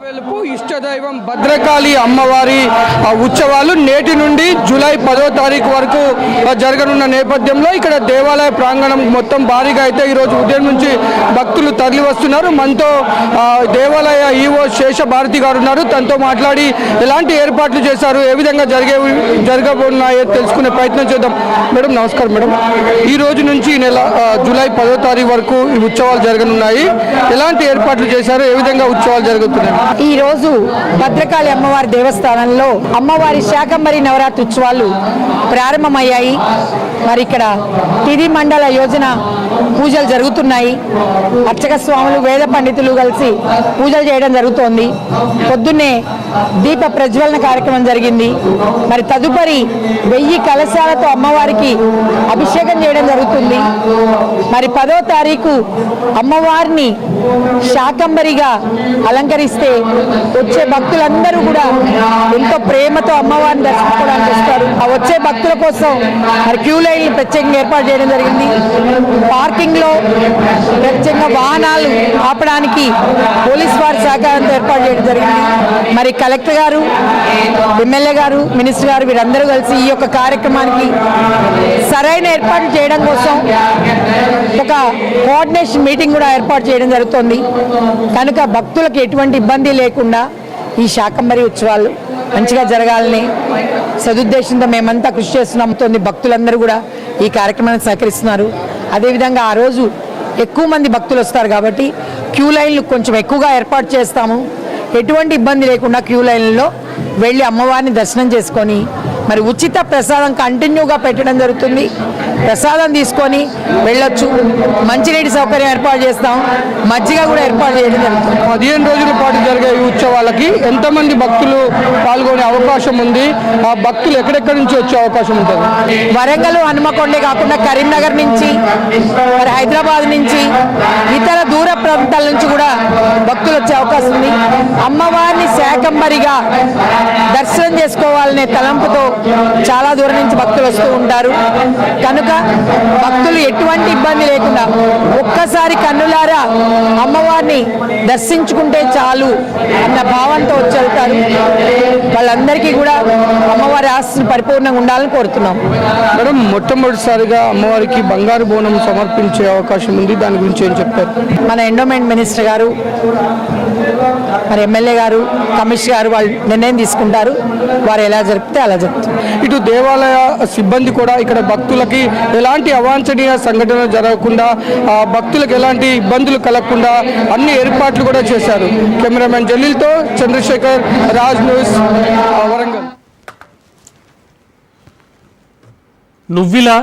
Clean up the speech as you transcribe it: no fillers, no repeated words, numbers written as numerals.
వెలుపు ఇష్టదైవం భద్రకాళి అమ్మవారి ఉత్సవాలు నేటి నుండి జూలై 10వ తారీఖు వరకు జరగనున్న నేపథ్యంలో ఇక్కడ దేవాలయ ప్రాంగణం మొత్తం భారీగా అయితే ఈరోజు ఉదయం నుంచి భక్తులు తరలి వస్తున్నారు. మనతో దేవాలయ ఈవో శేషభారతి గారు ఉన్నారు. తనతో మాట్లాడి ఎలాంటి ఏర్పాట్లు చేశారు, ఏ విధంగా జరగబోతున్నాయో తెలుసుకునే ప్రయత్నం చేద్దాం. మేడం నమస్కారం. మేడం, ఈ రోజు నుంచి ఈ నెల జూలై 10వ తారీఖు వరకు ఈ ఉత్సవాలు జరగనున్నాయి. ఎలాంటి ఏర్పాట్లు చేశారు, ఏ విధంగా ఉత్సవాలు జరుగుతున్నాయి? ఈ రోజు భద్రకాళి అమ్మవారి దేవస్థానంలో అమ్మవారి శాకంబరి నవరాత్రి ఉత్సవాలు ప్రారంభమయ్యాయి. మరి ఇక్కడ తిది మండల యోజన పూజలు జరుగుతున్నాయి. అర్చక స్వాములు, వేద పండితులు కలిసి పూజలు చేయడం జరుగుతోంది. పొద్దున్నే దీప ప్రజ్వలన కార్యక్రమం జరిగింది. మరి తదుపరి 1000 కలశాలతో అమ్మవారికి అభిషేకం చేయడం జరుగుతుంది. మరి 10వ తారీఖు అమ్మవారిని శాకంబరిగా అలంకరిస్తే వచ్చే భక్తులందరూ కూడా ఎంతో ప్రేమతో అమ్మవారిని దర్శించుకోవడానికి వస్తారు. ఆ వచ్చే భక్తుల కోసం మరి క్యూ లైన్లు ప్రత్యేకంగా ఏర్పాటు చేయడం జరిగింది. పార్కింగ్ లో ప్రత్యేకంగా వాహనాలు ఆపడానికి పోలీస్ వారి సహకారంతో ఏర్పాటు చేయడం జరిగింది. మరి కలెక్టర్ గారు, ఎమ్మెల్యే గారు, మినిస్టర్ గారు వీరందరూ కలిసి ఈ యొక్క కార్యక్రమానికి సరైన ఏర్పాట్లు చేయడం కోసం ఒక కోఆర్డినేషన్ మీటింగ్ కూడా ఏర్పాటు చేయడం జరుగుతుంది. కనుక భక్తులకు ఎటువంటి ఇబ్బంది లేకుండా ఈ శాకంబరి ఉత్సవాలు మంచిగా జరగాలని సదుద్దేశంతో మేమంతా కృషి చేస్తున్నాం. భక్తులందరూ కూడా ఈ కార్యక్రమానికి సహకరిస్తున్నారు. అదేవిధంగా ఆ రోజు ఎక్కువ మంది భక్తులు వస్తారు కాబట్టి క్యూ లైన్లు కొంచెం ఎక్కువగా ఏర్పాటు చేస్తాము. ఎటువంటి ఇబ్బంది లేకుండా క్యూ లైన్లలో వెళ్ళి అమ్మవారిని దర్శనం చేసుకొని మరి ఉచిత ప్రసాదం కంటిన్యూగా పెట్టడం జరుగుతుంది. ప్రసాదం తీసుకొని వెళ్ళొచ్చు. మంచినీటి సౌకర్యం ఏర్పాటు చేస్తాం. మజ్జిగ కూడా ఏర్పాటు చేయడం జరుగుతుంది. 15 రోజుల పాటు జరిగే ఈ ఉత్సవాలకి ఎంతమంది భక్తులు పాల్గొనే అవకాశం ఉంది? ఆ భక్తులు ఎక్కడెక్కడి నుంచి వచ్చే అవకాశం ఉంటుంది? వరంగల్, హనుమకొండే కాకుండా కరీంనగర్ నుంచి, మరి హైదరాబాద్ నుంచి, ఇతర దూర ప్రాంతాల నుంచి కూడా భక్తులు వచ్చే అవకాశం ఉంది. అమ్మవారిని శాకంబరిగా దర్శనం చేసుకోవాలనే తలంపుతో చాలా దూరం నుంచి భక్తులు వస్తూ ఉంటారు. కనుక భక్తులు ఎటువంటి ఇబ్బంది లేకుండా ఒక్కసారి కన్నులారా అమ్మవారిని దర్శించుకుంటే చాలు అన్న భావంతో వచ్చి వెళ్తారు. వాళ్ళందరికీ కూడా అమ్మవారి ఆశీస్సులు పరిపూర్ణంగా ఉండాలని కోరుతున్నాం. మేడం, మొట్టమొదటిసారిగా అమ్మవారికి బంగారు బోనం సమర్పించే అవకాశం ఉంది. దాని గురించి ఏం చెప్తారు? మన ఎండోమెంట్ మినిస్టర్ గారు, మరి ఎమ్మెల్యే గారు, కమిషనర్ గారు వాళ్ళు నిర్ణయం తీసుకుంటారు. వారు ఎలా జరిపితే అలా జరుగుతుంది. ఇటు దేవాలయ సిబ్బంది కూడా ఇక్కడ భక్తులకి ఎలాంటి అవాంఛనీయ సంఘటనలు జరగకుండా, భక్తులకు ఎలాంటి ఇబ్బందులు కలగకుండా అన్ని ఏర్పాట్లు కూడా చేశారు. కెమెరామెన్ జలీల్తో చంద్రశేఖర్, రాజ్ న్యూస్, వరంగల్. నువ్విలా